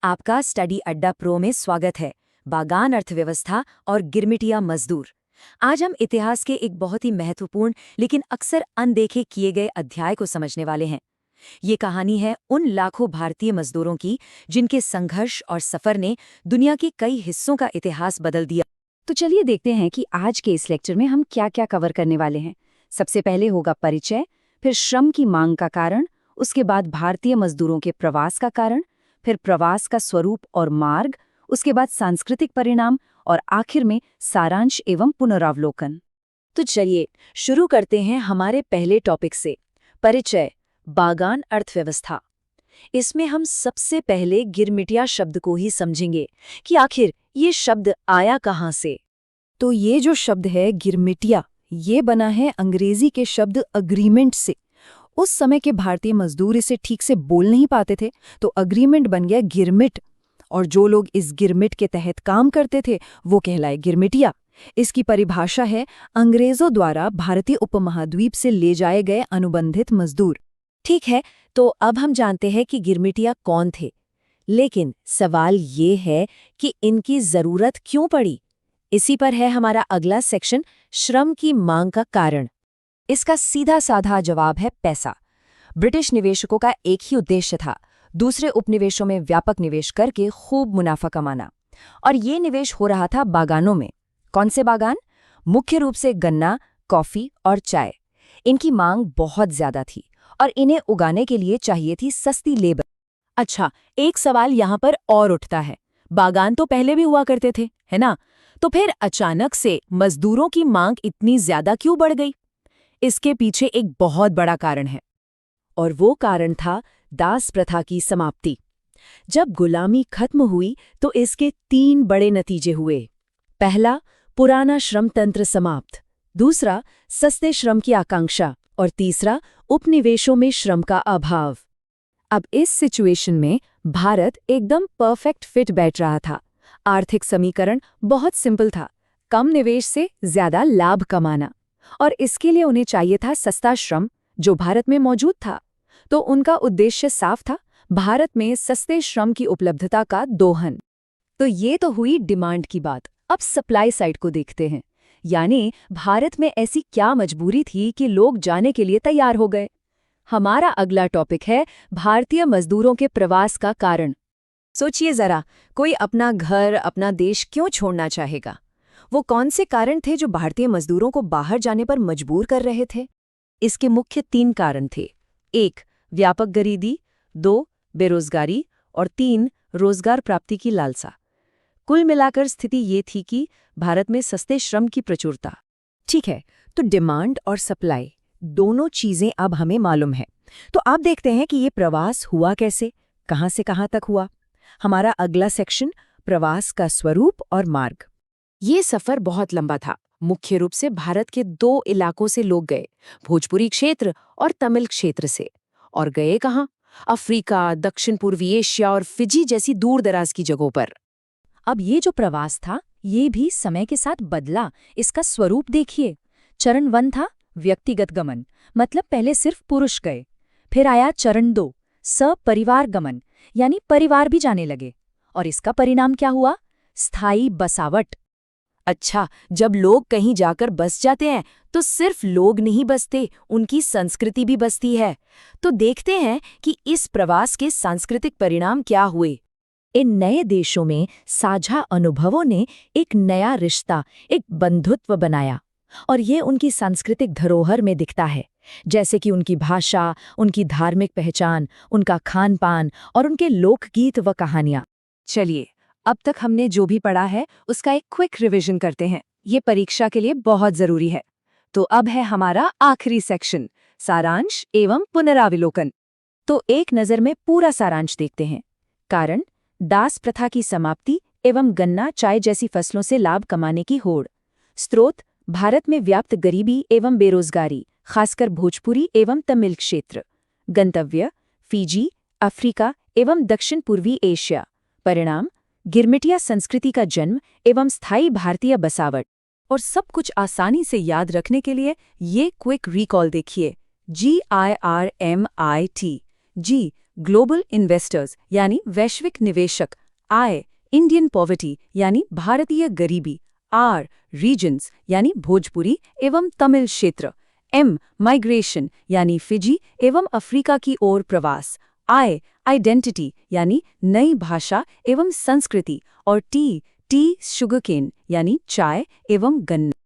आपका स्टडी अड्डा प्रो में स्वागत है। बागान अर्थव्यवस्था और गिरमिटिया मजदूर। आज हम इतिहास के एक बहुत ही महत्वपूर्ण लेकिन अक्सर अनदेखे किए गए अध्याय को समझने वाले हैं। ये कहानी है उन लाखों भारतीय मजदूरों की जिनके संघर्ष और सफर ने दुनिया के कई हिस्सों का इतिहास बदल दिया। तो चलिए देखते हैं कि आज के इस लेक्चर में हम क्या क्या कवर करने वाले हैं। सबसे पहले होगा परिचय, फिर श्रम की मांग का कारण, उसके बाद भारतीय मजदूरों के प्रवास का कारण, फिर प्रवास का स्वरूप और मार्ग, उसके बाद सांस्कृतिक परिणाम और आखिर में सारांश एवं पुनरावलोकन। तो चलिए शुरू करते हैं हमारे पहले टॉपिक से, परिचय, बागान अर्थव्यवस्था। इसमें हम सबसे पहले गिरमिटिया शब्द को ही समझेंगे कि आखिर ये शब्द आया कहाँ से। तो ये जो शब्द है गिरमिटिया, ये बना है अंग्रेजी के शब्द अग्रीमेंट से। उस समय के भारतीय मजदूर इसे ठीक से बोल नहीं पाते थे, तो अग्रीमेंट बन गया गिरमिट, और जो लोग इस गिरमिट के तहत काम करते थे वो कहलाए गिरमिटिया। इसकी परिभाषा है अंग्रेजों द्वारा भारतीय उपमहाद्वीप से ले जाए गए अनुबंधित मजदूर। ठीक है, तो अब हम जानते हैं कि गिरमिटिया कौन थे, लेकिन सवाल ये है कि इनकी जरूरत क्यों पड़ी। इसी पर है हमारा अगला सेक्शन, श्रम की मांग का कारण। इसका सीधा साधा जवाब है पैसा। ब्रिटिश निवेशकों का एक ही उद्देश्य था, दूसरे उपनिवेशों में व्यापक निवेश करके खूब मुनाफा कमाना। और ये निवेश हो रहा था बागानों में। कौन से बागान? मुख्य रूप से गन्ना, कॉफी और चाय। इनकी मांग बहुत ज्यादा थी और इन्हें उगाने के लिए चाहिए थी सस्ती लेबर। अच्छा, एक सवाल यहाँ पर और उठता है, बागान तो पहले भी हुआ करते थे, है ना? तो फिर अचानक से मजदूरों की मांग इतनी ज्यादा क्यों बढ़ गई? इसके पीछे एक बहुत बड़ा कारण है, और वो कारण था दास प्रथा की समाप्ति। जब गुलामी खत्म हुई तो इसके 3 बड़े नतीजे हुए। पहला, पुराना श्रम तंत्र समाप्त, दूसरा, सस्ते श्रम की आकांक्षा, और तीसरा, उपनिवेशों में श्रम का अभाव। अब इस सिचुएशन में भारत एकदम परफेक्ट फिट बैठ रहा था। आर्थिक समीकरण बहुत सिंपल था, कम निवेश से ज्यादा लाभ कमाना, और इसके लिए उन्हें चाहिए था सस्ता श्रम, जो भारत में मौजूद था। तो उनका उद्देश्य साफ था, भारत में सस्ते श्रम की उपलब्धता का दोहन। तो ये तो हुई डिमांड की बात। अब सप्लाई साइड को देखते हैं, यानी भारत में ऐसी क्या मजबूरी थी कि लोग जाने के लिए तैयार हो गए। हमारा अगला टॉपिक है भारतीय मजदूरों के प्रवास का कारण। सोचिए जरा, कोई अपना घर, अपना देश क्यों छोड़ना चाहेगा? वो कौन से कारण थे जो भारतीय मजदूरों को बाहर जाने पर मजबूर कर रहे थे? इसके मुख्य 3 कारण थे। 1, व्यापक गरीबी, 2, बेरोजगारी, और 3, रोजगार प्राप्ति की लालसा। कुल मिलाकर स्थिति ये थी कि भारत में सस्ते श्रम की प्रचुरता। ठीक है, तो डिमांड और सप्लाई दोनों चीजें अब हमें मालूम है। तो आप देखते हैं कि ये प्रवास हुआ कैसे, कहां से कहां तक हुआ। हमारा अगला सेक्शन, प्रवास का स्वरूप और मार्ग। ये सफर बहुत लंबा था। मुख्य रूप से भारत के 2 इलाकों से लोग गए, भोजपुरी क्षेत्र और तमिल क्षेत्र से। और गए कहाँ? अफ्रीका, दक्षिण पूर्वी एशिया और फिजी जैसी दूर दराज की जगहों पर। अब ये जो प्रवास था, ये भी समय के साथ बदला। इसका स्वरूप देखिए। चरण 1 था व्यक्तिगत गमन, मतलब पहले सिर्फ पुरुष गए। फिर आया चरण 2, सपरिवार गमन, यानी परिवार भी जाने लगे। और इसका परिणाम क्या हुआ? स्थायी बसावट। अच्छा, जब लोग कहीं जाकर बस जाते हैं तो सिर्फ लोग नहीं बसते, उनकी संस्कृति भी बसती है। तो देखते हैं कि इस प्रवास के सांस्कृतिक परिणाम क्या हुए। इन नए देशों में साझा अनुभवों ने एक नया रिश्ता, एक बंधुत्व बनाया, और ये उनकी सांस्कृतिक धरोहर में दिखता है, जैसे कि उनकी भाषा, उनकी धार्मिक पहचान, उनका खान पान और उनके लोकगीत व कहानियाँ। चलिए, अब तक हमने जो भी पढ़ा है उसका एक क्विक रिवीजन करते हैं। ये परीक्षा के लिए बहुत जरूरी है। तो अब है हमारा आखिरी सेक्शन, सारांश एवं पुनरावलोकन। तो एक नज़र में पूरा सारांश देखते हैं। कारण, दास प्रथा की समाप्ति एवं गन्ना, चाय जैसी फसलों से लाभ कमाने की होड़। स्रोत, भारत में व्याप्त गरीबी एवं बेरोजगारी, खासकर भोजपुरी एवं तमिल क्षेत्र। गंतव्य, फिजी, अफ्रीका एवं दक्षिण पूर्वी एशिया। परिणाम, गिरमिटिया संस्कृति का जन्म एवं स्थायी भारतीय बसावट। और सब कुछ आसानी से याद रखने के लिए ये क्विक रिकॉल देखिए। GIRMIT, जी ग्लोबल इन्वेस्टर्स यानी वैश्विक निवेशक, I इंडियन पॉवर्टी यानी भारतीय गरीबी, R रीजन्स यानी भोजपुरी एवं तमिल क्षेत्र, M माइग्रेशन यानी फिजी एवं अफ्रीका की ओर प्रवास, I आइडेंटिटी यानी नई भाषा एवं संस्कृति और T शुगरकेन यानी चाय एवं गन्ना।